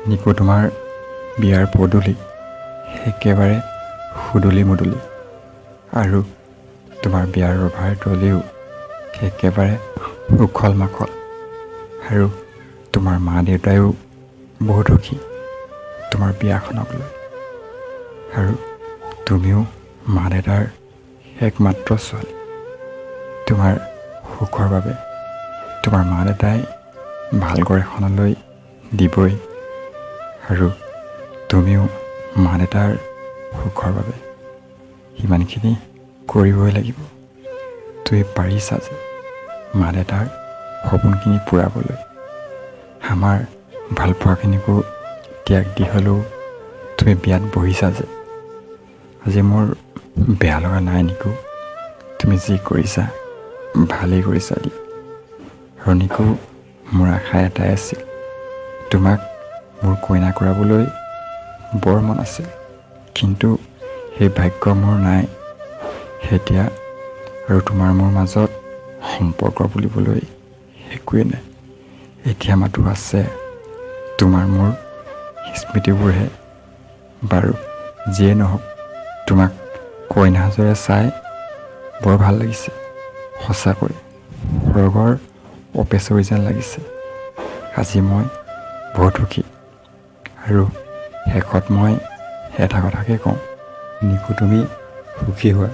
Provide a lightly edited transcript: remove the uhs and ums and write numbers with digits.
Nico তোমাৰ বিয়াৰ পদূলি একেবাৰে সুদলি মুদলি, আৰু তোমাৰ বিয়াৰ ৰভাৰ তলিও একেবাৰে উখল মাখল, আৰু তোমাৰ মা দেউতায়ো বহুত সুখী তোমাৰ বিয়াখনক লৈ, আৰু তুমিও মা দেউতাৰ একমাত্ৰ ছোৱালী। তোমাৰ সুখৰ বাবে তোমাৰ মা দেউতাই ভাল ঘৰ এখনলৈ দিবই, আৰু তুমিও মা দেউতাৰ সুখৰ বাবে সিমানখিনি কৰিবই লাগিব। তুমি পাৰিছা যে মা দেউতাৰ সপোনখিনি পূৰাবলৈ। আমাৰ ভালপোৱাখিনিকো ত্যাগ দি হ'লেও তুমি বিয়াত বহিছা যে, আজি মোৰ বেয়া লগা নাই নিকু। তুমি যি কৰিছা ভালেই কৰিছা দিয়া। আৰু নিকু, মোৰ আশা এটাই আছিল, তোমাক মোৰ কইনা কৰাবলৈ বৰ মন আছিল, কিন্তু সেই ভাগ্য মোৰ নাই এতিয়া। আৰু তোমাৰ মোৰ মাজত সম্পৰ্ক বুলিবলৈ একোৱেই নাই। এতিয়া মাথো আছে তোমাৰ মোৰ স্মৃতিবোৰহে। বাৰু যিয়ে নহওক, তোমাক কইনা সাজেৰে চাই বৰ ভাল লাগিছে। সঁচাকৈ স্বৰ্গৰ অপেচৰী যেন লাগিছে। আজি মই বহুত সুখী। আৰু শেষত মই এটা কথাকে কওঁ, নিকু তুমি সুখী হোৱা।